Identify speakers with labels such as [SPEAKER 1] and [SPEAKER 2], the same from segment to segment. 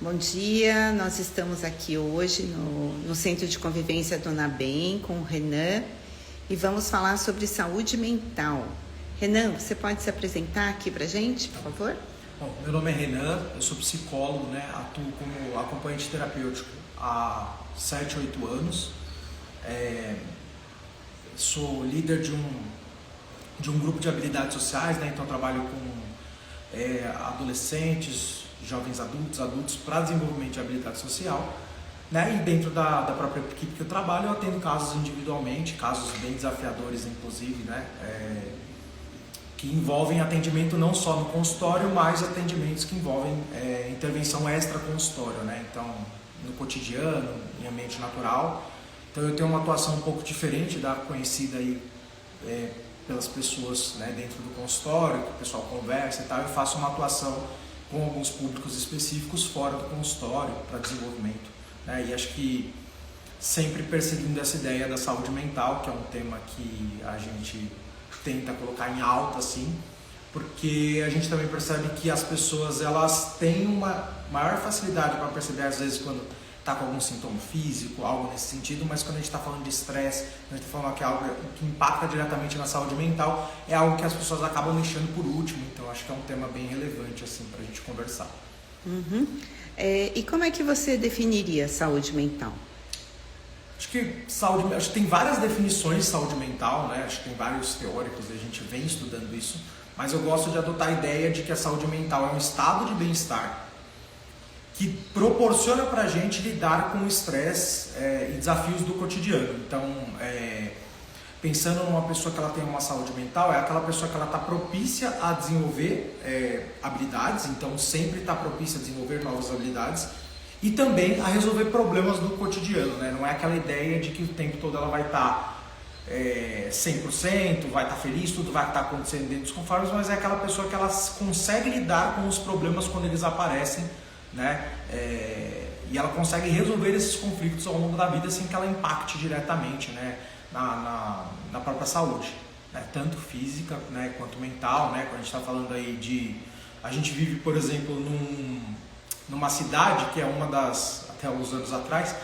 [SPEAKER 1] Bom dia, nós estamos aqui hoje no Centro de Convivência Dona Bem com o Renan e vamos falar sobre saúde mental. Renan, você pode se apresentar aqui pra gente, por favor?
[SPEAKER 2] Bom, meu nome é Renan, eu sou psicólogo, atuo como acompanhante terapêutico há 7, 8 anos. Sou líder de um grupo de habilidades sociais, então trabalho com adolescentes, jovens adultos para desenvolvimento de habilidade social. E dentro da própria equipe que eu trabalho, eu atendo casos individualmente, casos bem desafiadores, inclusive, que envolvem atendimento não só no consultório, mas atendimentos que envolvem intervenção extra-consultório, então no cotidiano, em ambiente natural. Então eu tenho uma atuação um pouco diferente da conhecida aí pelas pessoas dentro do consultório, que o pessoal conversa e tal. Eu faço uma atuação com alguns públicos específicos fora do consultório para desenvolvimento. E acho que sempre perseguindo essa ideia da saúde mental, que é um tema que a gente tenta colocar em alta, assim, porque a gente também percebe que as pessoas elas têm uma maior facilidade para perceber, às vezes, quando está com algum sintoma físico, algo nesse sentido, mas quando a gente está falando de estresse, quando a gente está falando que é algo que impacta diretamente na saúde mental, é algo que as pessoas acabam deixando por último. Então acho que é um tema bem relevante assim, para a gente conversar.
[SPEAKER 1] E como é que você definiria saúde mental?
[SPEAKER 2] Acho que tem várias definições de saúde mental, acho que tem vários teóricos, a gente vem estudando isso, mas eu gosto de adotar a ideia de que a saúde mental é um estado de bem-estar que proporciona para a gente lidar com o estresse e desafios do cotidiano. Então, pensando numa pessoa que ela tem uma saúde mental, é aquela pessoa que ela está propícia a desenvolver habilidades, então sempre está propícia a desenvolver novas habilidades e também a resolver problemas do cotidiano. Não é aquela ideia de que o tempo todo ela vai estar 100%, vai estar feliz, tudo vai estar acontecendo dentro dos conformes, mas é aquela pessoa que ela consegue lidar com os problemas quando eles aparecem, e ela consegue resolver esses conflitos ao longo da vida sem que ela impacte diretamente na própria saúde, tanto física quanto mental. Quando a gente está falando aí a gente vive, por exemplo, numa cidade que é uma das, até uns anos atrás,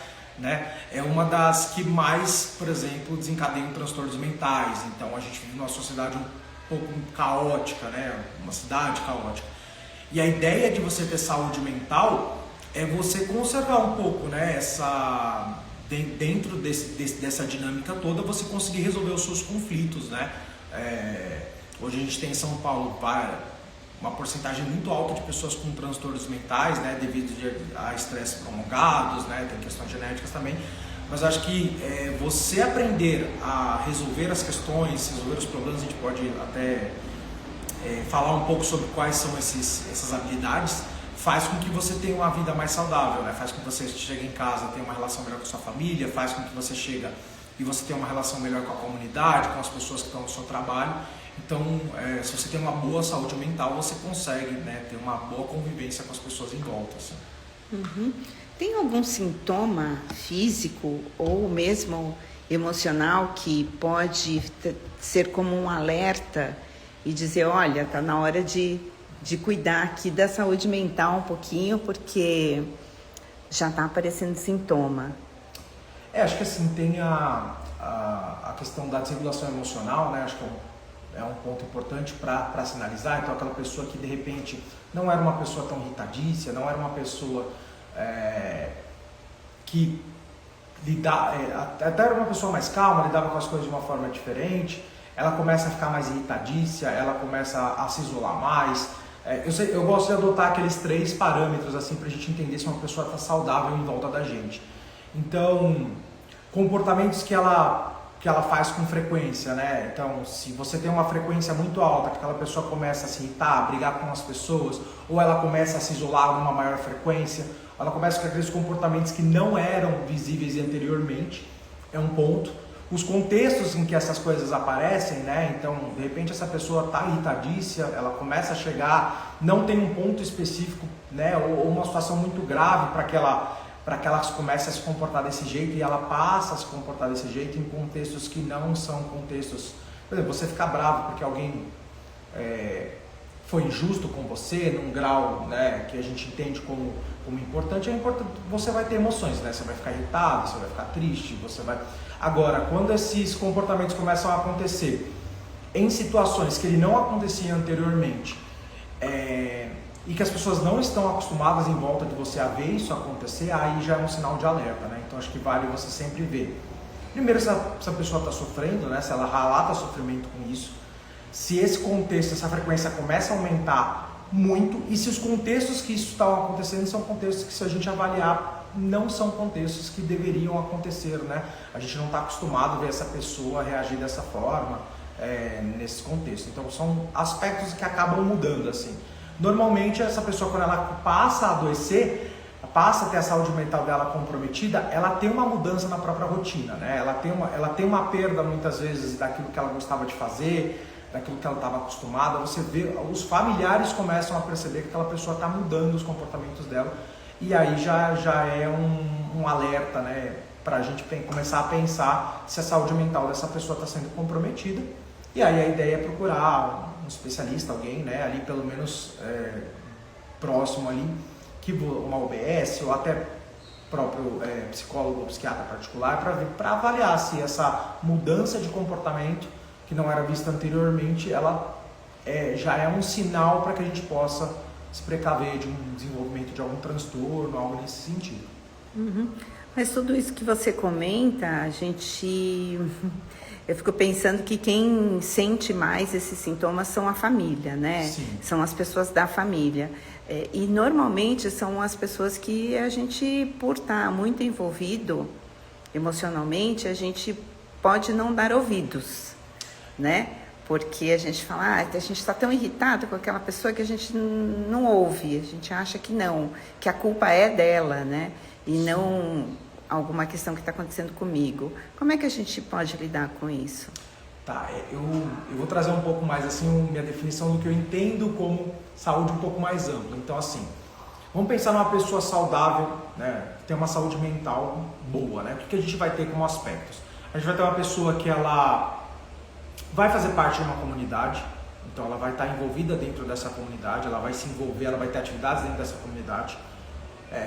[SPEAKER 2] é uma das que mais, por exemplo, desencadeiam transtornos mentais. Então a gente vive numa sociedade um pouco caótica, uma cidade caótica. E a ideia de você ter saúde mental é você conservar um pouco, dentro dessa dinâmica toda, você conseguir resolver os seus conflitos, Hoje a gente tem em São Paulo uma porcentagem muito alta de pessoas com transtornos mentais, devido a estresse prolongados, tem questões genéticas também. Mas acho que você aprender a resolver as questões, resolver os problemas, a gente pode até falar um pouco sobre quais são essas habilidades, faz com que você tenha uma vida mais saudável, faz com que você chegue em casa, tenha uma relação melhor com a sua família, faz com que você chega e você tenha uma relação melhor com a comunidade, com as pessoas que estão no seu trabalho. Então, se você tem uma boa saúde mental, você consegue ter uma boa convivência com as pessoas em volta. Assim.
[SPEAKER 1] Tem algum sintoma físico ou mesmo emocional que pode ser como um alerta e dizer, olha, está na hora de cuidar aqui da saúde mental um pouquinho, porque já está aparecendo sintoma?
[SPEAKER 2] Acho que assim, tem a questão da desregulação emocional, acho que é um ponto importante para sinalizar. Então aquela pessoa que de repente não era uma pessoa tão irritadiça, não era uma pessoa que até era uma pessoa mais calma, lidava com as coisas de uma forma diferente, ela começa a ficar mais irritadiça, ela começa a se isolar mais. Eu gosto de adotar aqueles 3 parâmetros assim, para a gente entender se uma pessoa está saudável em volta da gente. Então, comportamentos que ela faz com frequência, Então, se você tem uma frequência muito alta, que aquela pessoa começa a se irritar, a brigar com as pessoas, ou ela começa a se isolar numa maior frequência, ou ela começa com aqueles comportamentos que não eram visíveis anteriormente, é um ponto. Os contextos em que essas coisas aparecem, então, de repente essa pessoa está irritadiça, ela começa a chegar, não tem um ponto específico, ou uma situação muito grave para que ela comece a se comportar desse jeito, e ela passa a se comportar desse jeito em contextos que não são contextos. Por exemplo, você ficar bravo porque alguém foi injusto com você, num grau, né, que a gente entende como importante, você vai ter emoções, né? Você vai ficar irritado, você vai ficar triste, você vai... Agora, quando esses comportamentos começam a acontecer em situações que ele não acontecia anteriormente, e que as pessoas não estão acostumadas em volta de você a ver isso acontecer, aí já é um sinal de alerta, né? Então acho que vale você sempre ver. Primeiro, se a pessoa está sofrendo, né? Se ela relata sofrimento com isso, se esse contexto, essa frequência começa a aumentar muito, e se os contextos que isso está acontecendo são contextos que, se a gente avaliar, não são contextos que deveriam acontecer, né? A gente não está acostumado a ver essa pessoa reagir dessa forma, nesse contexto. Então são aspectos que acabam mudando, assim. Normalmente essa pessoa, quando ela passa a adoecer, passa a ter a saúde mental dela comprometida, ela tem uma mudança na própria rotina, né? Ela tem uma perda muitas vezes daquilo que ela gostava de fazer, daquilo que ela estava acostumada. Você vê, os familiares começam a perceber que aquela pessoa está mudando os comportamentos dela, e aí já é um alerta, né? Para a gente começar a pensar se a saúde mental dessa pessoa está sendo comprometida. E aí a ideia é procurar um especialista, alguém, né, ali pelo menos próximo ali, que uma UBS ou até próprio psicólogo ou psiquiatra particular, para avaliar se essa mudança de comportamento que não era vista anteriormente, ela já é um sinal para que a gente possa se precaver de um desenvolvimento de algum transtorno, algo nesse sentido.
[SPEAKER 1] Uhum. Mas tudo isso que você comenta, eu fico pensando que quem sente mais esses sintomas são a família, né?
[SPEAKER 2] Sim.
[SPEAKER 1] São as pessoas da família. E normalmente são as pessoas que a gente, por estar muito envolvido emocionalmente, a gente pode não dar ouvidos, né? Porque a gente fala, a gente está tão irritado com aquela pessoa que a gente não ouve, a gente acha que não, que a culpa é dela, né? E não alguma questão que está acontecendo comigo. Como é que a gente pode lidar com isso?
[SPEAKER 2] Tá, eu vou trazer um pouco mais assim minha definição do que eu entendo como saúde um pouco mais ampla. Então, assim, vamos pensar numa pessoa saudável, né, que tem uma saúde mental boa, né? O que a gente vai ter como aspectos? A gente vai ter uma pessoa que ela vai fazer parte de uma comunidade, então ela vai estar envolvida dentro dessa comunidade, ela vai se envolver, ela vai ter atividades dentro dessa comunidade,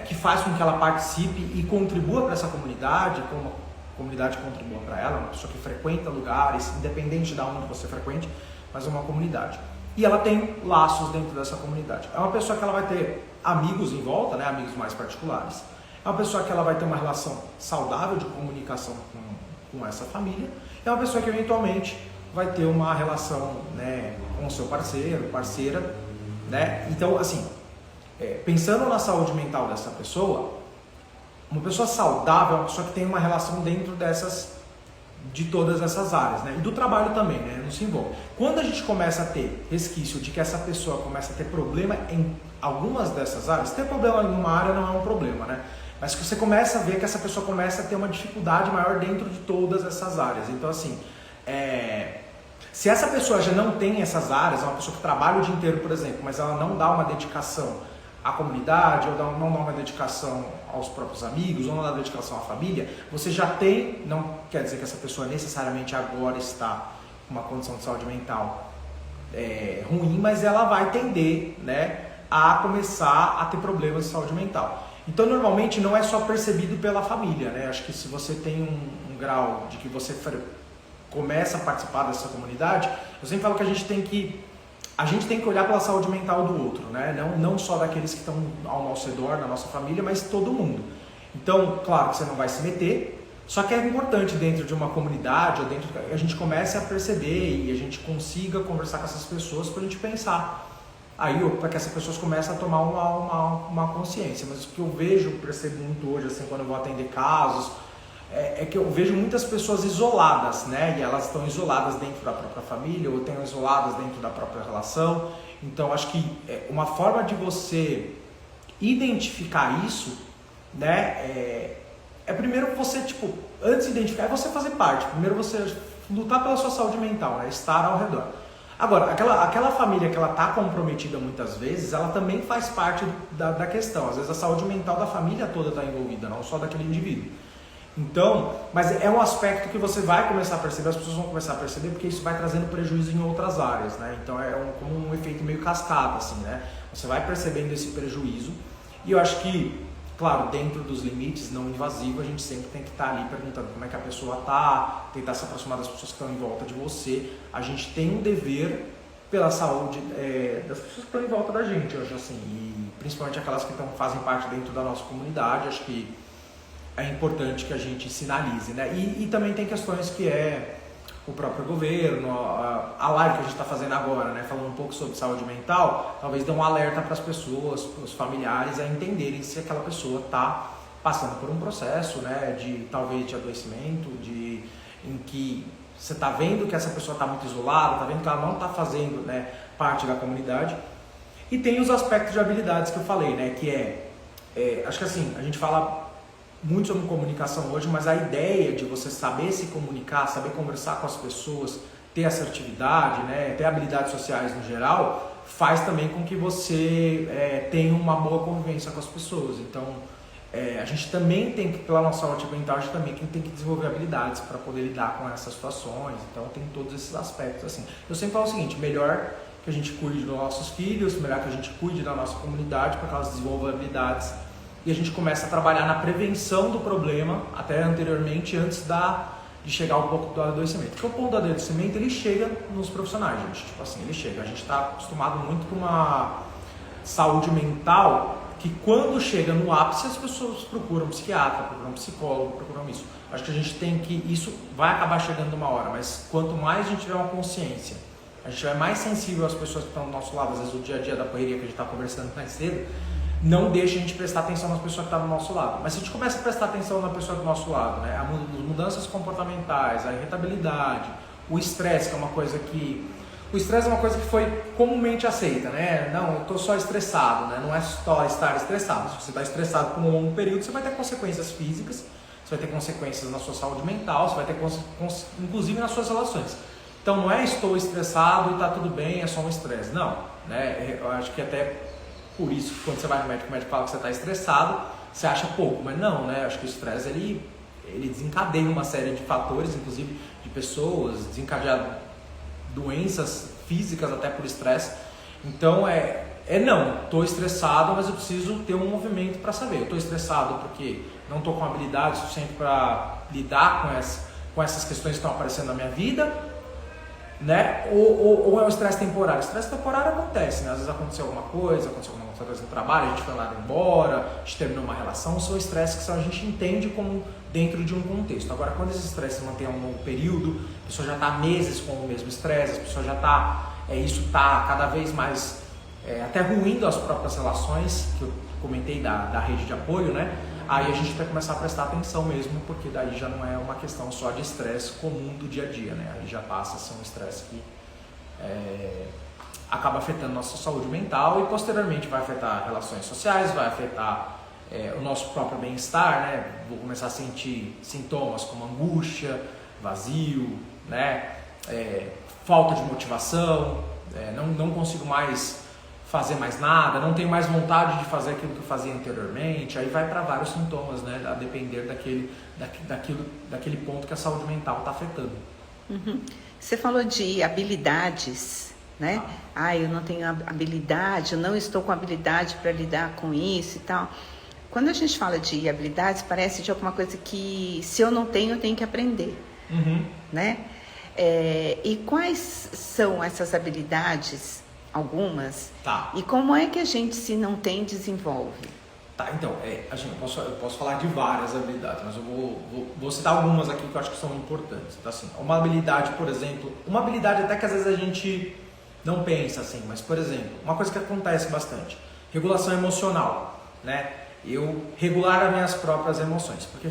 [SPEAKER 2] que faz com que ela participe e contribua para essa comunidade, como a comunidade contribua para ela, uma pessoa que frequenta lugares, independente de onde você frequente, mas é uma comunidade. E ela tem laços dentro dessa comunidade. É uma pessoa que ela vai ter amigos em volta, né, amigos mais particulares. É uma pessoa que ela vai ter uma relação saudável de comunicação com essa família. É uma pessoa que eventualmente vai ter uma relação, né, com o seu parceiro, parceira, né? Então, assim, pensando na saúde mental dessa pessoa, uma pessoa saudável é uma pessoa que tem uma relação dentro de todas essas áreas, né? E do trabalho também, né? Não se envolve. Quando a gente começa a ter resquício de que essa pessoa começa a ter problema em algumas dessas áreas, ter problema em uma área não é um problema, né? Mas que você começa a ver que essa pessoa começa a ter uma dificuldade maior dentro de todas essas áreas. Então, assim, se essa pessoa já não tem essas áreas, é uma pessoa que trabalha o dia inteiro, por exemplo, mas ela não dá uma dedicação à comunidade, ou não dá uma dedicação aos próprios amigos, ou não dá dedicação à família, você já tem, não quer dizer que essa pessoa necessariamente agora está com uma condição de saúde mental ruim, mas ela vai tender, né, a começar a ter problemas de saúde mental. Então, normalmente, não é só percebido pela família, né? Acho que se você tem um grau de que você começa a participar dessa comunidade, eu sempre falo que a gente tem que olhar pela saúde mental do outro, né? Não só daqueles que estão ao nosso redor, na nossa família, mas todo mundo. Então, claro que você não vai se meter, só que é importante dentro de uma comunidade, ou dentro a gente comece a perceber e a gente consiga conversar com essas pessoas para a gente pensar. Aí, para que essas pessoas comecem a tomar uma consciência. Mas o que eu percebo muito hoje, assim, quando eu vou atender casos, é que eu vejo muitas pessoas isoladas, né? E elas estão isoladas dentro da própria família ou estão isoladas dentro da própria relação. Então, acho que uma forma de você identificar isso, né? Primeiro você, antes de identificar, é você fazer parte. Primeiro você lutar pela sua saúde mental, né? Estar ao redor. Agora, aquela família que ela está comprometida muitas vezes, ela também faz parte da questão. Às vezes a saúde mental da família toda está envolvida, não só daquele indivíduo. Então, mas é um aspecto que você vai começar a perceber, as pessoas vão começar a perceber, porque isso vai trazendo prejuízo em outras áreas, né? Então é como um efeito meio cascata, assim, né? Você vai percebendo esse prejuízo e eu acho que, claro, dentro dos limites não invasivos, a gente sempre tem que estar ali perguntando como é que a pessoa está, tentar se aproximar das pessoas que estão em volta de você. A gente tem um dever pela saúde das pessoas que estão em volta da gente, eu acho assim, e principalmente aquelas que fazem parte dentro da nossa comunidade, acho que é importante que a gente sinalize, né? E também tem questões que o próprio governo, a live que a gente está fazendo agora, né? Falando um pouco sobre saúde mental, talvez dê um alerta para as pessoas, para os familiares, a entenderem se aquela pessoa está passando por um processo, né? Talvez de adoecimento, em que você está vendo que essa pessoa está muito isolada, está vendo que ela não está fazendo, né, parte da comunidade. E tem os aspectos de habilidades que eu falei, né? Que acho que assim, a gente fala muito sobre comunicação hoje, mas a ideia de você saber se comunicar, saber conversar com as pessoas, ter assertividade, né, ter habilidades sociais no geral, faz também com que você tenha uma boa convivência com as pessoas. Então, a gente também tem que, pela nossa saúde mental, a gente também tem que desenvolver habilidades para poder lidar com essas situações. Então, tem todos esses aspectos. Assim. Eu sempre falo o seguinte, melhor que a gente cuide dos nossos filhos, melhor que a gente cuide da nossa comunidade para que elas desenvolvam habilidades e a gente começa a trabalhar na prevenção do problema, até anteriormente, antes de chegar um pouco do adoecimento. Porque o ponto do adoecimento, ele chega nos profissionais, gente. Tipo assim, ele chega. A gente está acostumado muito com uma saúde mental que quando chega no ápice, as pessoas procuram um psiquiatra, procuram um psicólogo, procuram isso. Acho que a gente tem que... Isso vai acabar chegando uma hora, mas quanto mais a gente tiver uma consciência, a gente tiver mais sensível às pessoas que estão do nosso lado, às vezes o dia a dia da correria que a gente está conversando mais cedo, não deixa a gente prestar atenção nas pessoas que estão do nosso lado. Mas se a gente começa a prestar atenção na pessoa do nosso lado, né, as mudanças comportamentais, a irritabilidade, o estresse, que é uma coisa que... O estresse é uma coisa que foi comumente aceita, né? Não, eu estou só estressado, né? Não é só estar estressado. Se você está estressado por um longo período, você vai ter consequências físicas, você vai ter consequências na sua saúde mental, você vai ter inclusive nas suas relações. Então não é estou estressado e está tudo bem, é só um estresse. Não, né? Eu acho que até... Por isso, quando você vai no médico, o médico fala que você está estressado, você acha pouco, mas não, né? Acho que o estresse, ele desencadeia uma série de fatores, inclusive de pessoas, desencadeia doenças físicas até por estresse. Então, não, estou estressado, mas eu preciso ter um movimento para saber. Eu estou estressado porque não estou com habilidade suficiente para lidar com essas questões que estão aparecendo na minha vida, né? Ou é um estresse temporário? O estresse temporário acontece, né? Às vezes aconteceu alguma coisa no trabalho, a gente foi lá embora, a gente terminou uma relação, são estresses que a gente entende como dentro de um contexto. Agora, quando esse estresse se mantém a um longo período, a pessoa já está há meses com o mesmo estresse, a pessoa já está, isso está cada vez mais até ruindo as próprias relações, que eu comentei da rede de apoio, né? Aí a gente vai começar a prestar atenção mesmo, porque daí já não é uma questão só de estresse comum do dia a dia, né? Aí já passa a ser um estresse que acaba afetando nossa saúde mental e posteriormente vai afetar relações sociais, vai afetar o nosso próprio bem-estar, né? Vou começar a sentir sintomas como angústia, vazio, né? Falta de motivação, não consigo mais fazer mais nada, não tenho mais vontade de fazer aquilo que eu fazia anteriormente, aí vai para vários sintomas, né? A depender daquele ponto que a saúde mental está afetando.
[SPEAKER 1] Uhum. Você falou de habilidades, né? Eu não tenho habilidade, eu não estou com habilidade para lidar com isso e tal. Quando a gente fala de habilidades, parece de alguma coisa que se eu não tenho, eu tenho que aprender, né? E quais são essas habilidades? Algumas?
[SPEAKER 2] Tá.
[SPEAKER 1] E como é que a gente, se não tem, desenvolve?
[SPEAKER 2] Tá, então, eu posso falar de várias habilidades, mas eu vou citar algumas aqui que eu acho que são importantes. Então, assim, uma habilidade, por exemplo, uma habilidade até que às vezes a gente não pensa assim, mas, por exemplo, uma coisa que acontece bastante, regulação emocional, né? Eu regular as minhas próprias emoções, porque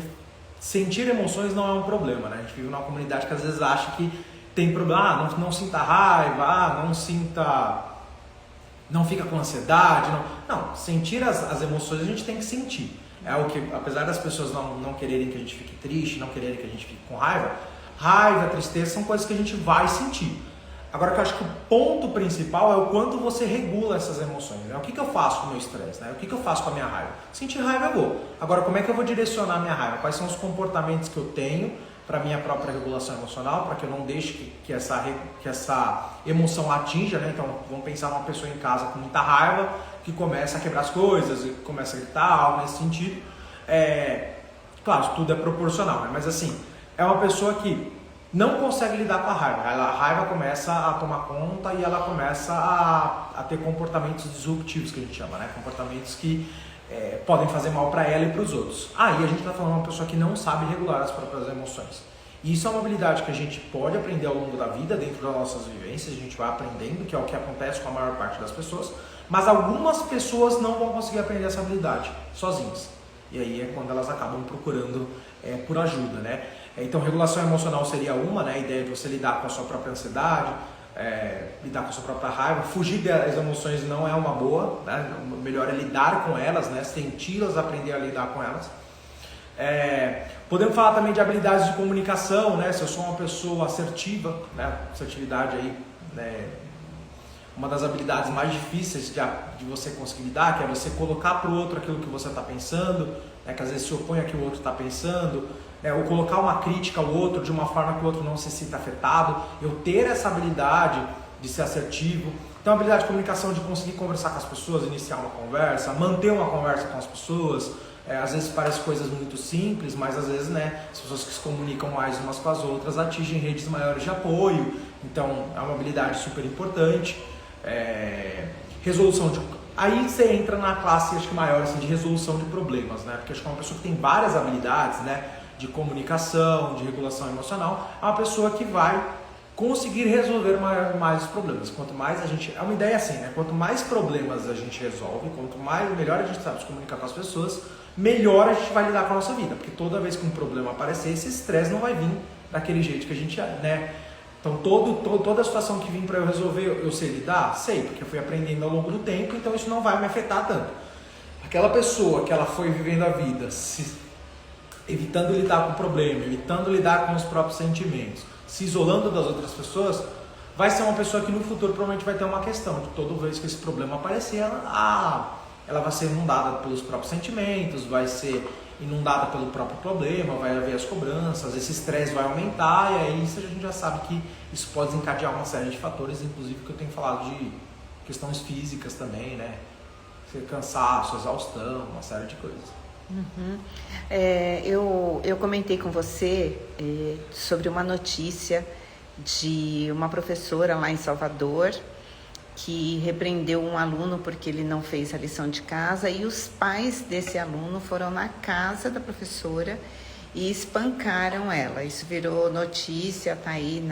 [SPEAKER 2] sentir emoções não é um problema, né? A gente vive numa comunidade que às vezes acha que tem problema, não sinta raiva, não fica com ansiedade, não, sentir as emoções a gente tem que sentir. É algo que, apesar das pessoas não quererem que a gente fique triste, não quererem que a gente fique com raiva, tristeza são coisas que a gente vai sentir. Agora, que eu acho que o ponto principal é o quanto você regula essas emoções, né? O que eu faço com o meu estresse, né? O que eu faço com a minha raiva? Sentir raiva eu vou. Agora, como é que eu vou direcionar a minha raiva? Quais são os comportamentos que eu tenho para minha própria regulação emocional, para que eu não deixe que essa emoção atinja, né? Então, vamos pensar numa pessoa em casa com muita raiva, que começa a quebrar as coisas, e começa a gritar, algo nesse sentido. Claro, tudo é proporcional, né? Mas assim, é uma pessoa que não consegue lidar com a raiva. A raiva começa a tomar conta e ela começa a ter comportamentos disruptivos, que a gente chama, né? Comportamentos que podem fazer mal para ela e para os outros. Aí a gente está falando de uma pessoa que não sabe regular as próprias emoções. E isso é uma habilidade que a gente pode aprender ao longo da vida, dentro das nossas vivências, a gente vai aprendendo, que é o que acontece com a maior parte das pessoas, mas algumas pessoas não vão conseguir aprender essa habilidade sozinhas. E aí é quando elas acabam procurando por ajuda, né? Então, regulação emocional seria uma, né? A ideia de você lidar com a sua própria ansiedade, lidar com a sua própria raiva. Fugir das emoções não é uma boa, né? O melhor é lidar com elas, né? Senti-las, aprender a lidar com elas. Podemos falar também de habilidades de comunicação, né? Se eu sou uma pessoa assertiva, né? Assertividade aí, né? Uma das habilidades mais difíceis de você conseguir lidar, que é você colocar para o outro aquilo que você está pensando, né? Que às vezes se opõe ao que o outro está pensando, ou colocar uma crítica ao outro de uma forma que o outro não se sinta afetado. Eu ter essa habilidade de ser assertivo. Então, a habilidade de comunicação, de conseguir conversar com as pessoas, iniciar uma conversa, manter uma conversa com as pessoas. Às vezes parece coisas muito simples, mas às vezes, né, as pessoas que se comunicam mais umas com as outras atingem redes maiores de apoio. Então, é uma habilidade super importante. Resolução de... Aí você entra na classe, acho que maior, assim, de resolução de problemas, né? Porque acho que é uma pessoa que tem várias habilidades, né, de comunicação, de regulação emocional, é uma pessoa que vai conseguir resolver mais os problemas. Quanto mais a gente... É uma ideia assim, né? Quanto mais problemas a gente resolve, quanto melhor a gente sabe se comunicar com as pessoas, melhor a gente vai lidar com a nossa vida. Porque toda vez que um problema aparecer, esse estresse não vai vir daquele jeito que a gente... né? Então, toda a situação que vim para eu resolver, eu sei lidar? Sei, porque eu fui aprendendo ao longo do tempo, então isso não vai me afetar tanto. Aquela pessoa que ela foi vivendo a vida, evitando lidar com o problema, evitando lidar com os próprios sentimentos, se isolando das outras pessoas, vai ser uma pessoa que no futuro provavelmente vai ter uma questão de toda vez que esse problema aparecer, ela vai ser inundada pelos próprios sentimentos, vai ser inundada pelo próprio problema, vai haver as cobranças, esse estresse vai aumentar, e aí a gente já sabe que isso pode desencadear uma série de fatores, inclusive que eu tenho falado de questões físicas também, né? Cansaço, exaustão, uma série de coisas.
[SPEAKER 1] Uhum. Eu comentei com você sobre uma notícia de uma professora lá em Salvador que repreendeu um aluno porque ele não fez a lição de casa, e os pais desse aluno foram na casa da professora e espancaram ela. Isso virou notícia, tá aí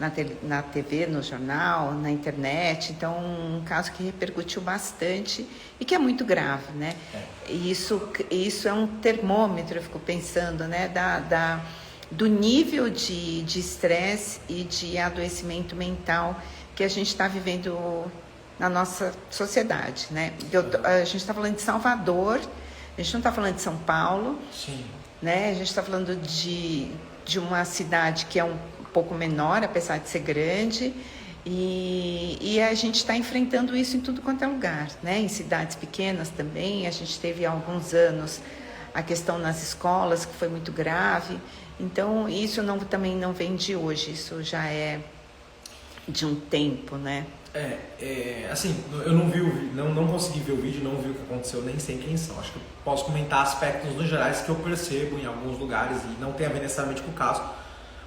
[SPEAKER 1] na TV, no jornal, na internet. Então, um caso que repercutiu bastante e que é muito grave, né? E isso é um termômetro, eu fico pensando, né, do nível de estresse e de adoecimento mental que a gente está vivendo na nossa sociedade, né? A gente está falando de Salvador, a gente não está falando de São Paulo.
[SPEAKER 2] Sim.
[SPEAKER 1] Né? A gente está falando de uma cidade que é um pouco menor, apesar de ser grande, e a gente está enfrentando isso em tudo quanto é lugar, né? Em cidades pequenas também. A gente teve há alguns anos a questão nas escolas, que foi muito grave. Então, isso também não vem de hoje, isso já é de um tempo, né?
[SPEAKER 2] Assim, eu não vi não consegui ver o vídeo, não vi o que aconteceu, nem sei quem são. Acho que eu posso comentar aspectos no gerais que eu percebo em alguns lugares e não tem a ver necessariamente com o caso.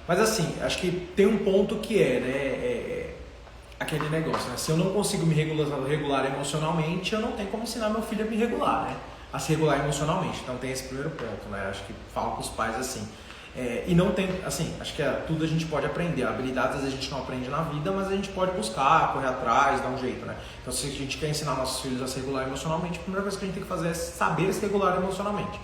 [SPEAKER 2] Mas assim, acho que tem um ponto que aquele negócio, né? Se eu não consigo me regular emocionalmente, eu não tenho como ensinar meu filho a me regular, né? A se regular emocionalmente. Então tem esse primeiro ponto, né? Acho que falo com os pais assim. E não tem, assim, acho que tudo a gente pode aprender. Habilidades a gente não aprende na vida, mas a gente pode buscar, correr atrás, dar um jeito, né? Então, se a gente quer ensinar nossos filhos a se regular emocionalmente, a primeira coisa que a gente tem que fazer é saber se regular emocionalmente.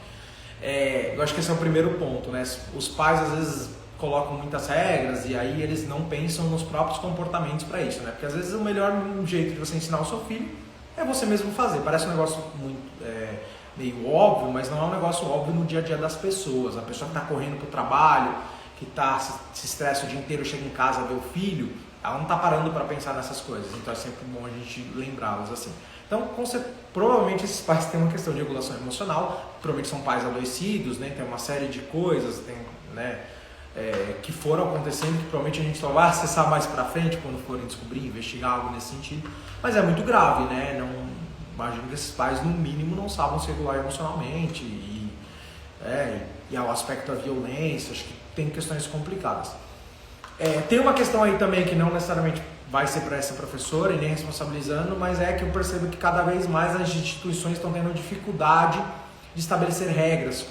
[SPEAKER 2] Eu acho que esse é o primeiro ponto, né? Os pais, às vezes, colocam muitas regras e aí eles não pensam nos próprios comportamentos para isso, né? Porque, às vezes, o melhor jeito de você ensinar o seu filho é você mesmo fazer. Parece um negócio muito... meio óbvio, mas não é um negócio óbvio no dia a dia das pessoas. A pessoa que está correndo para o trabalho, que se estressa o dia inteiro, chega em casa, vê o filho, ela não está parando para pensar nessas coisas, então é sempre bom a gente lembrá-las assim. Então, provavelmente esses pais têm uma questão de regulação emocional, provavelmente são pais adoecidos, né? Tem uma série de coisas, tem, né, que foram acontecendo, que provavelmente a gente só vai acessar mais para frente quando forem descobrir, investigar algo nesse sentido, mas é muito grave, né? Não, imagino que esses pais, no mínimo, não sabem se regular emocionalmente e ao aspecto da violência, acho que tem questões complicadas. Tem uma questão aí também que não necessariamente vai ser para essa professora e nem responsabilizando, mas é que eu percebo que cada vez mais as instituições estão tendo dificuldade de estabelecer regras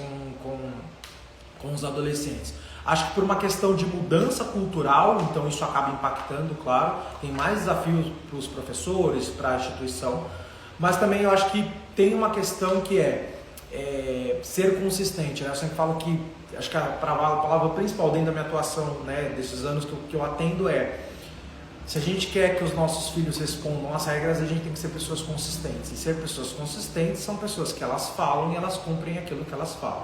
[SPEAKER 2] com os adolescentes. Acho que por uma questão de mudança cultural, então isso acaba impactando, claro, tem mais desafios para os professores, para a instituição, mas também eu acho que tem uma questão que ser consistente, né? Eu sempre falo que, acho que a palavra principal dentro da minha atuação, né, desses anos que eu atendo se a gente quer que os nossos filhos respondam às regras, a gente tem que ser pessoas consistentes. E ser pessoas consistentes são pessoas que elas falam e elas cumprem aquilo que elas falam.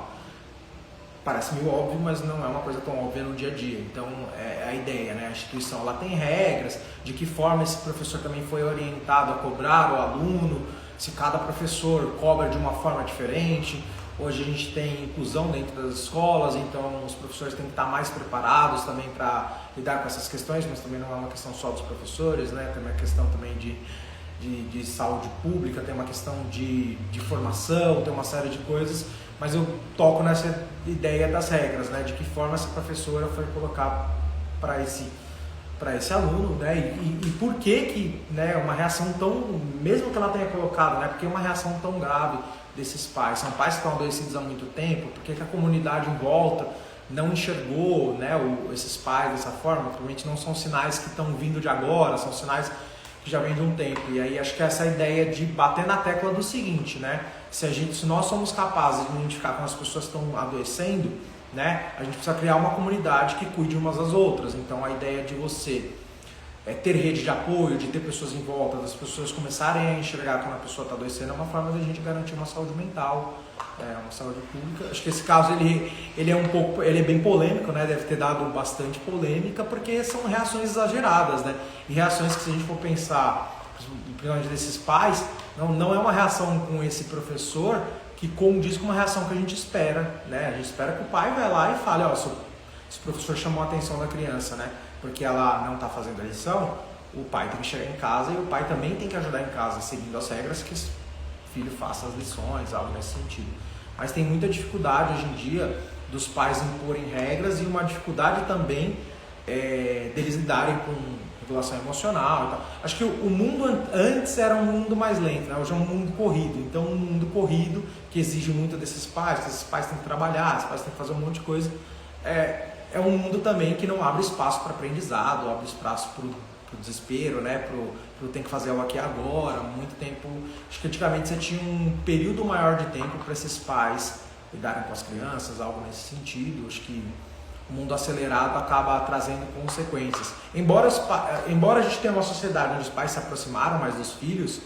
[SPEAKER 2] Parece meio óbvio, mas não é uma coisa tão óbvia no dia a dia. Então, é a ideia, né? A instituição ela tem regras, de que forma esse professor também foi orientado a cobrar o aluno, se cada professor cobra de uma forma diferente. Hoje a gente tem inclusão dentro das escolas, então os professores têm que estar mais preparados também para lidar com essas questões, mas também não é uma questão só dos professores, né? Tem uma questão também de saúde pública, tem uma questão de formação, tem uma série de coisas, mas eu toco nessa ideia das regras, né? De que forma essa professora foi colocar para esse aluno, né? E por que, né, uma reação tão, mesmo que ela tenha colocado, né? Porque é uma reação tão grave desses pais, são pais que estão adoecidos há muito tempo, porque que a comunidade em volta não enxergou, né, esses pais dessa forma? Provavelmente não são sinais que estão vindo de agora, são sinais que já vêm de um tempo. E aí acho que essa ideia de bater na tecla do seguinte, né, se nós somos capazes de identificar quando as pessoas estão adoecendo, né, a gente precisa criar uma comunidade que cuide umas das outras. Então a ideia de você ter rede de apoio, de ter pessoas em volta, das pessoas começarem a enxergar quando a pessoa está adoecendo, é uma forma de a gente garantir uma saúde mental, uma saúde pública. Acho que esse caso ele é bem polêmico, né? Deve ter dado bastante polêmica, porque são reações exageradas, né? E reações que, se a gente for pensar, principalmente desses pais, não é uma reação com esse professor que condiz com uma reação que a gente espera, né? A gente espera que o pai vai lá e fale, se o professor chamou a atenção da criança, né? Porque ela não está fazendo a lição, o pai tem que chegar em casa e o pai também tem que ajudar em casa, seguindo as regras, que o filho faça as lições, algo nesse sentido. Mas tem muita dificuldade hoje em dia dos pais imporem regras e uma dificuldade também deles lidarem com regulação emocional e tal. Acho que o mundo antes era um mundo mais lento, né? Hoje é um mundo corrido. Então, um mundo corrido que exige muito desses pais, que esses pais têm que trabalhar, esses pais têm que fazer um monte de coisa. É um mundo também que não abre espaço para aprendizado, abre espaço para o desespero, né? Pro tem que fazer algo aqui agora, muito tempo. Acho que antigamente você tinha um período maior de tempo para esses pais lidarem com as crianças, algo nesse sentido. Acho que o mundo acelerado acaba trazendo consequências. Embora a gente tenha uma sociedade onde os pais se aproximaram mais dos filhos,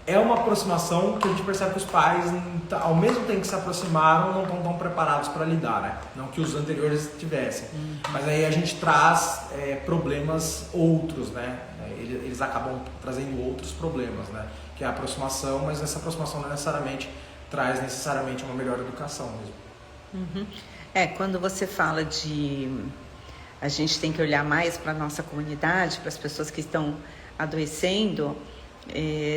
[SPEAKER 2] é uma aproximação que a gente percebe que os pais, ao mesmo tempo que se aproximaram, não estão tão preparados para lidar, né? Não que os anteriores tivessem. Mas aí a gente traz problemas outros, né? Eles acabam trazendo outros problemas, né? Que é a aproximação, mas essa aproximação não necessariamente traz uma melhor educação mesmo.
[SPEAKER 1] Quando você fala a gente tem que olhar mais para a nossa comunidade, para as pessoas que estão adoecendo,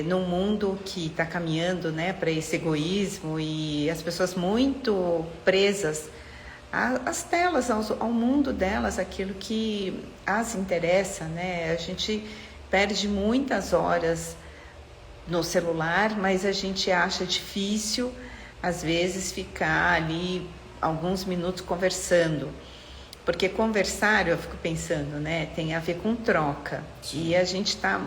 [SPEAKER 1] num mundo que está caminhando, né, para esse egoísmo e as pessoas muito presas às telas, ao mundo delas, aquilo que as interessa, né? A gente perde muitas horas no celular, mas a gente acha difícil, às vezes, ficar ali alguns minutos conversando. Porque conversar, eu fico pensando, né, tem a ver com troca. Sim. E a gente está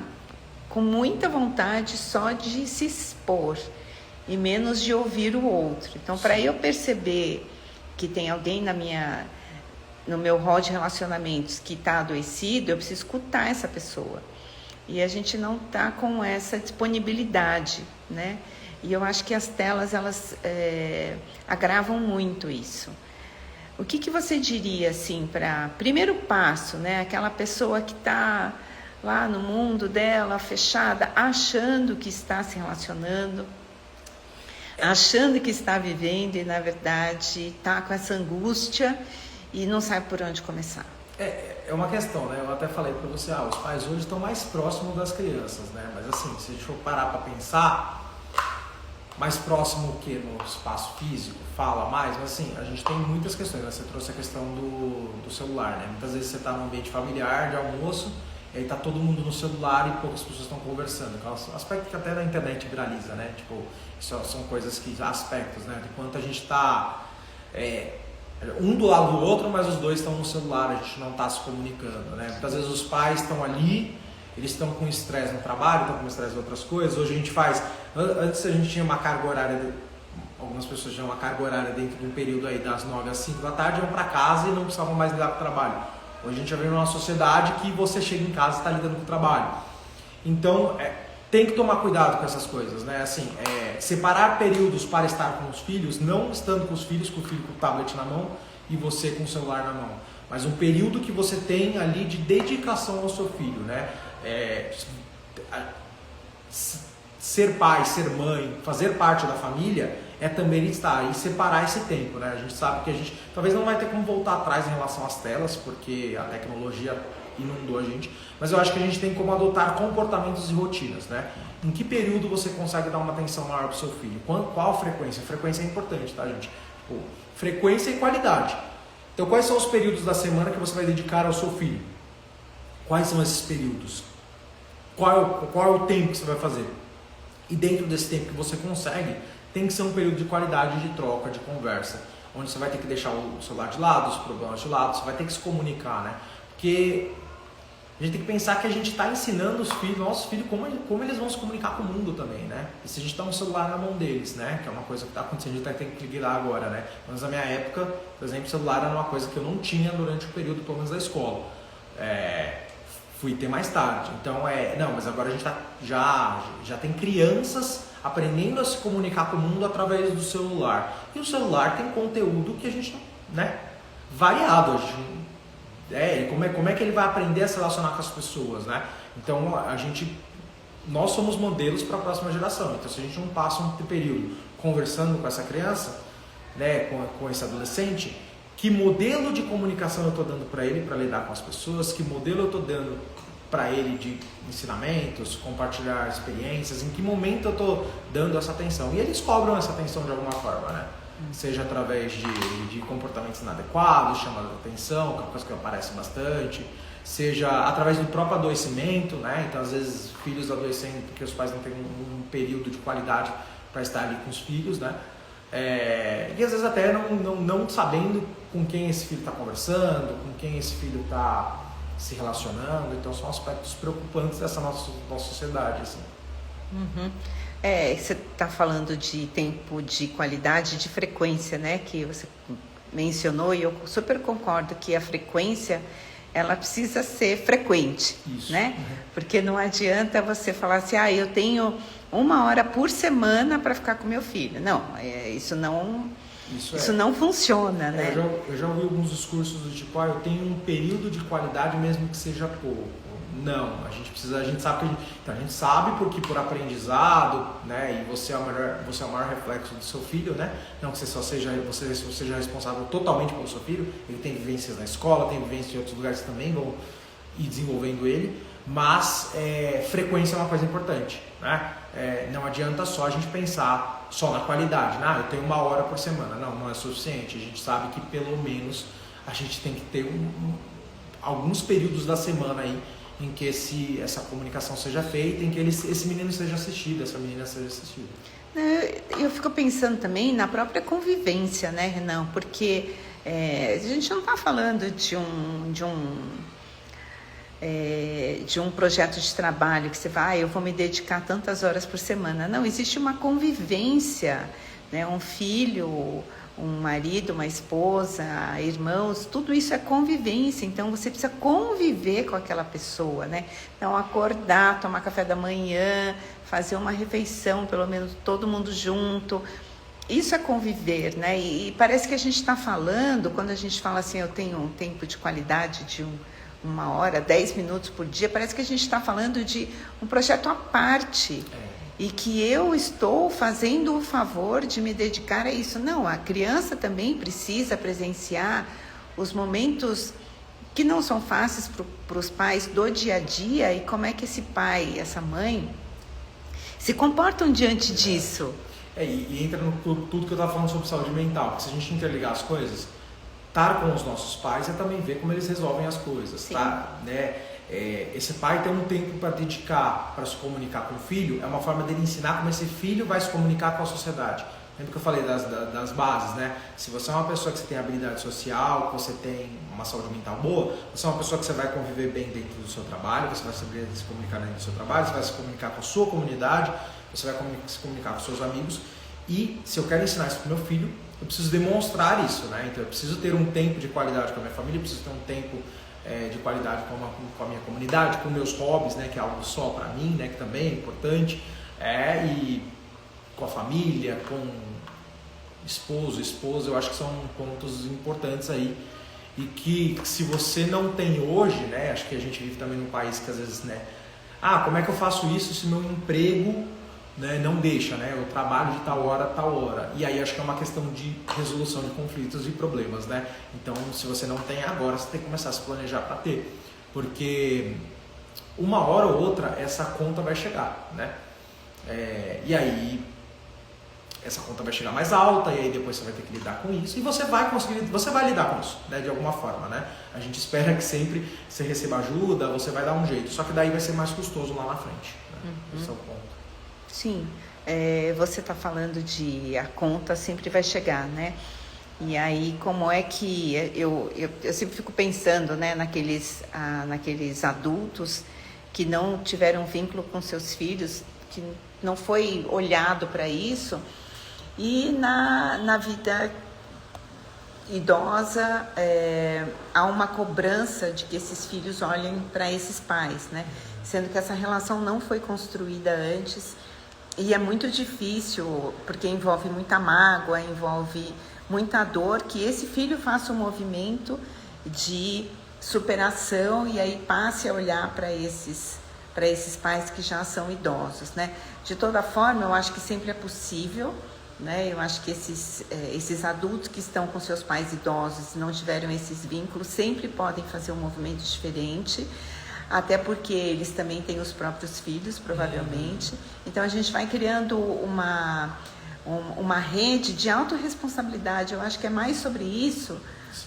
[SPEAKER 1] com muita vontade só de se expor e menos de ouvir o outro. Então, para eu perceber que tem alguém no meu rol de relacionamentos que está adoecido, eu preciso escutar essa pessoa. E a gente não está com essa disponibilidade, né? E eu acho que as telas, elas agravam muito isso. o que você diria assim para primeiro passo, né? Aquela pessoa que está lá no mundo dela, fechada, achando que está se relacionando, achando que está vivendo e na verdade está com essa angústia e não sabe por onde começar.
[SPEAKER 2] É uma questão, né? Eu até falei para você, os pais hoje estão mais próximos das crianças, né? Mas assim, se a gente for parar para pensar, mais próximo o que no espaço físico, fala mais, mas assim, a gente tem muitas questões, né? Você trouxe a questão do celular, né? Muitas vezes você está num ambiente familiar, de almoço, e aí tá todo mundo no celular e poucas pessoas estão conversando. Aspecto que até na internet viraliza, né? Tipo, são coisas que, aspectos, né? De quanto a gente está um do lado do outro, mas os dois estão no celular, a gente não está se comunicando, né? Muitas vezes os pais estão ali, eles estão com estresse no trabalho, estão com estresse em outras coisas. Hoje a gente faz, antes a gente tinha uma carga horária, algumas pessoas tinham uma carga horária dentro de um período aí das 9 às 5 da tarde, iam para casa e não precisavam mais lidar com o trabalho. Hoje a gente já vive numa sociedade que você chega em casa e está lidando com o trabalho. Então, tem que tomar cuidado com essas coisas, né? Assim, separar períodos para estar com os filhos, não estando com os filhos, com o filho com o tablet na mão e você com o celular na mão. Mas um período que você tem ali de dedicação ao seu filho, né? Ser pai, ser mãe, fazer parte da família é também estar e separar esse tempo, né? A gente sabe que a gente talvez não vai ter como voltar atrás em relação às telas, porque a tecnologia inundou a gente, mas eu acho que a gente tem como adotar comportamentos e rotinas, né? Em que período você consegue dar uma atenção maior para o seu filho? Qual frequência? Frequência é importante, tá, gente? Frequência e qualidade. Então, quais são os períodos da semana que você vai dedicar ao seu filho? Quais são esses períodos? Qual é o tempo que você vai fazer? E dentro desse tempo que você consegue, tem que ser um período de qualidade, de troca, de conversa, onde você vai ter que deixar o celular de lado, os problemas de lado, você vai ter que se comunicar, né? Porque a gente tem que pensar que a gente está ensinando os filhos, nossos filhos, como eles vão se comunicar com o mundo também, né? E se a gente dá um celular na mão deles, né? Que é uma coisa que está acontecendo, a gente tem que ligar agora, né? Mas na minha época, por exemplo, o celular era uma coisa que eu não tinha durante o período, pelo menos, da escola. Fui ter mais tarde. Então, não, mas agora a gente já tem crianças aprendendo a se comunicar com o mundo através do celular. E o celular tem conteúdo que a gente, né? Variado. Como é que ele vai aprender a se relacionar com as pessoas, né? Então, nós somos modelos para a próxima geração. Então, se a gente não passa um período conversando com essa criança, né, com esse adolescente, que modelo de comunicação eu estou dando para ele para lidar com as pessoas, que modelo eu estou dando para ele de ensinamentos, compartilhar experiências, em que momento eu estou dando essa atenção. E eles cobram essa atenção de alguma forma, né? Seja através de comportamentos inadequados, chamando a atenção, que é uma coisa que aparece bastante, seja através do próprio adoecimento, né? Então, às vezes, filhos adoecendo porque os pais não têm um período de qualidade para estar ali com os filhos, né? E às vezes até não sabendo com quem esse filho está conversando, com quem esse filho está se relacionando. Então, são aspectos preocupantes dessa nossa sociedade, assim.
[SPEAKER 1] Uhum. Você está falando de tempo de qualidade, de frequência, né? Que você mencionou, e eu super concordo que a frequência ela precisa ser frequente. Isso. Né? Uhum. Porque não adianta você falar assim, eu tenho 1 hora por semana para ficar com meu filho. Não, isso não funciona, né?
[SPEAKER 2] Eu já ouvi alguns discursos do tipo, eu tenho um período de qualidade mesmo que seja pouco. Não, a gente sabe porque por aprendizado, né, e você é o maior reflexo do seu filho, né? Não que você seja responsável totalmente pelo seu filho, ele tem vivências na escola, tem vivências em outros lugares que também vão ir desenvolvendo ele, mas frequência é uma coisa importante, né? Não adianta só a gente pensar só na qualidade, né? Eu tenho 1 hora por semana, não é suficiente. A gente sabe que pelo menos a gente tem que ter alguns períodos da semana aí em que essa comunicação seja feita, em que esse menino seja assistido, essa menina seja assistida.
[SPEAKER 1] Eu fico pensando também na própria convivência, né, Renan? Porque a gente não está falando de um projeto de trabalho que você vai, eu vou me dedicar tantas horas por semana. Não, existe uma convivência, né? Um filho, um marido, uma esposa, irmãos, tudo isso é convivência. Então você precisa conviver com aquela pessoa, né? Então acordar, tomar café da manhã, fazer uma refeição, pelo menos todo mundo junto, isso é conviver, né? E parece que a gente está falando, quando a gente fala assim, eu tenho um tempo de qualidade de 1 hora, 10 minutos por dia, parece que a gente está falando de um projeto à parte. E que eu estou fazendo o favor de me dedicar a isso. Não, a criança também precisa presenciar os momentos que não são fáceis para os pais do dia a dia e como é que esse pai, essa mãe se comportam diante disso.
[SPEAKER 2] E entra no tudo que eu estava falando sobre saúde mental, porque se a gente interligar as coisas, estar com os nossos pais é também ver como eles resolvem as coisas, tá? Né? Esse pai ter um tempo para dedicar, para se comunicar com o filho, é uma forma dele ensinar como esse filho vai se comunicar com a sociedade. Lembra que eu falei das bases, né? Se você é uma pessoa que você tem habilidade social, que você tem uma saúde mental boa, você é uma pessoa que você vai conviver bem dentro do seu trabalho, você vai saber se comunicar dentro do seu trabalho, você vai se comunicar com a sua comunidade, você vai se comunicar com seus amigos. E se eu quero ensinar isso para o meu filho, eu preciso demonstrar isso, né? Então eu preciso ter um tempo de qualidade com a minha família, eu preciso ter um tempo de qualidade com a minha comunidade, com meus hobbies, né? Que é algo só para mim, né? Que também é importante, e com a família, com esposo, esposa, eu acho que são pontos importantes aí e que se você não tem hoje, né? Acho que a gente vive também num país que às vezes, né? Como é que eu faço isso se meu emprego, né, não deixa, né? Eu trabalho de tal hora a tal hora. E aí acho que é uma questão de resolução de conflitos e problemas, né? Então, se você não tem agora, você tem que começar a se planejar para ter. Porque uma hora ou outra essa conta vai chegar, né? E aí essa conta vai chegar mais alta e aí depois você vai ter que lidar com isso e você vai conseguir, você vai lidar com isso, né, de alguma forma, né? A gente espera que sempre você receba ajuda, você vai dar um jeito, só que daí vai ser mais custoso lá na frente, né? Esse é o ponto.
[SPEAKER 1] Sim, você está falando de a conta sempre vai chegar, né? E aí como é que eu sempre fico pensando, né, naqueles adultos que não tiveram vínculo com seus filhos, que não foi olhado para isso. E na vida idosa, há uma cobrança de que esses filhos olhem para esses pais, né? Sendo que essa relação não foi construída antes e é muito difícil, porque envolve muita mágoa, envolve muita dor, que esse filho faça um movimento de superação e aí passe a olhar para esses pais que já são idosos, né? De toda forma, eu acho que sempre é possível, né? Eu acho que esses adultos que estão com seus pais idosos e não tiveram esses vínculos sempre podem fazer um movimento diferente, até porque eles também têm os próprios filhos, provavelmente. Então a gente vai criando uma rede de autorresponsabilidade. Eu acho que é mais sobre isso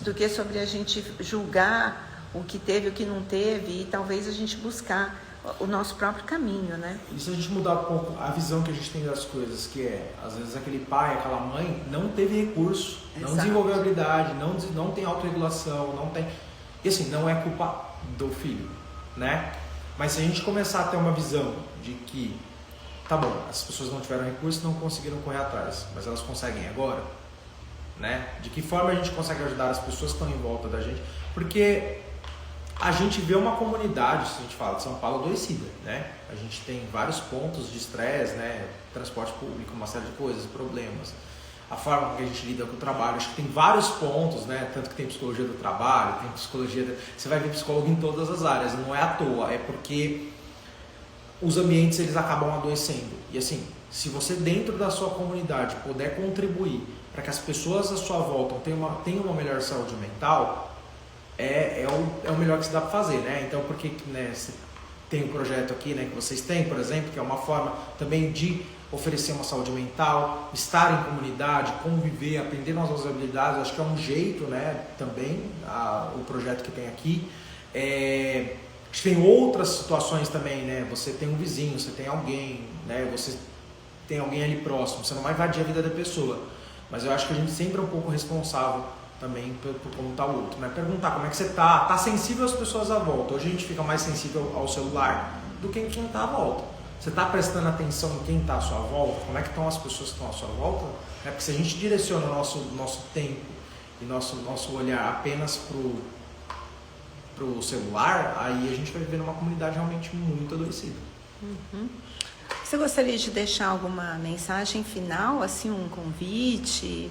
[SPEAKER 1] do que sobre a gente julgar o que teve, o que não teve, e talvez a gente buscar o nosso próprio caminho, né?
[SPEAKER 2] E se a gente mudar um pouco a visão que a gente tem das coisas, que às vezes aquele pai, aquela mãe não teve recurso, não desenvolveu habilidade, não tem autorregulação, não tem... E assim, não é culpa do filho, né? Mas se a gente começar a ter uma visão de que, tá bom, as pessoas não tiveram recurso, não conseguiram correr atrás, mas elas conseguem agora, né? De que forma a gente consegue ajudar as pessoas que estão em volta da gente? Porque a gente vê uma comunidade, se a gente fala de São Paulo, adoecida, né? A gente tem vários pontos de estresse, né? Transporte público, uma série de coisas, problemas. A forma que a gente lida com o trabalho, acho que tem vários pontos, né? Tanto que tem psicologia do trabalho, tem psicologia... Você vai ver psicólogo em todas as áreas, não é à toa, é porque os ambientes eles acabam adoecendo. E assim, se você dentro da sua comunidade puder contribuir para que as pessoas à sua volta tenham uma melhor saúde mental, é o melhor que se dá para fazer, né? Então, porque, né, você tem um projeto aqui, né, que vocês têm, por exemplo, que é uma forma também de oferecer uma saúde mental, estar em comunidade, conviver, aprender novas habilidades, acho que é um jeito, né, também, o projeto que tem aqui. Acho que tem outras situações também, né, você tem um vizinho, você tem alguém, né, você tem alguém ali próximo, você não vai invadir a vida da pessoa, mas eu acho que a gente sempre é um pouco responsável também por como está o outro, né? Perguntar como é que você tá sensível às pessoas à volta. Hoje a gente fica mais sensível ao celular do que em quem está à volta. Você está prestando atenção em quem está à sua volta? Como é que estão as pessoas que estão à sua volta? Porque se a gente direciona o nosso tempo e nosso olhar apenas pro celular, aí a gente vai viver numa comunidade realmente muito adoecida.
[SPEAKER 1] Você gostaria de deixar alguma mensagem final, assim, um convite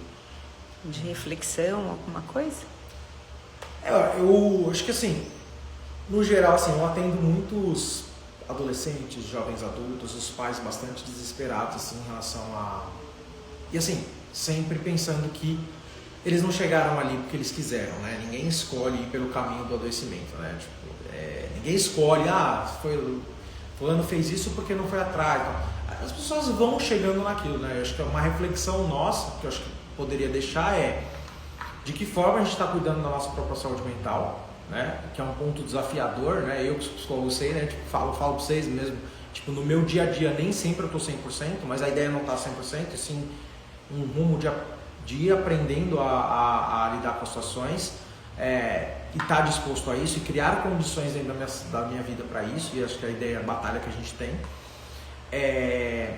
[SPEAKER 1] de reflexão, alguma coisa?
[SPEAKER 2] Eu acho que assim, no geral, assim, eu atendo muitos adolescentes, jovens adultos, os pais bastante desesperados assim, em relação a... E assim, sempre pensando que eles não chegaram ali porque eles quiseram, né? Ninguém escolhe ir pelo caminho do adoecimento, né? Tipo, ninguém escolhe, fulano fez isso porque não foi atrás. Então, as pessoas vão chegando naquilo, né? Eu acho que é uma reflexão nossa, que eu acho que poderia deixar de que forma a gente está cuidando da nossa própria saúde mental, né? Que é um ponto desafiador, né? Eu que sou psicólogo sei, né? Tipo, falo para vocês mesmo, tipo, no meu dia a dia nem sempre eu estou 100%, mas a ideia não está 100%, e sim um rumo de ir aprendendo a lidar com as situações, e estar disposto a isso e criar condições dentro da minha vida para isso, e acho que a ideia, a batalha que a gente tem.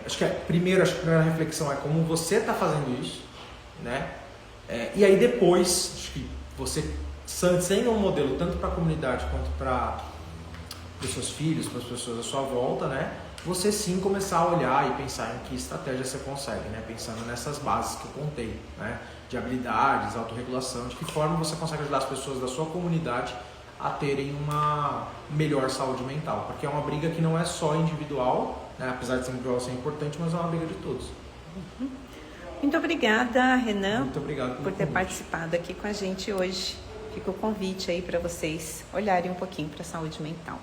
[SPEAKER 2] Acho que a primeira reflexão é como você está fazendo isso, né? E aí depois, acho que você sendo um modelo tanto para a comunidade quanto para os seus filhos, para as pessoas à sua volta, né? Você sim começar a olhar e pensar em que estratégia você consegue, né? Pensando nessas bases que eu contei, né? De habilidades, autorregulação, de que forma você consegue ajudar as pessoas da sua comunidade a terem uma melhor saúde mental, porque é uma briga que não é só individual, né? Apesar de ser individual ser importante, mas é uma briga de todos.
[SPEAKER 1] Muito obrigada, Renan,
[SPEAKER 2] Muito obrigado
[SPEAKER 1] por ter participado aqui com a gente hoje. Fica o convite aí para vocês olharem um pouquinho para a saúde mental.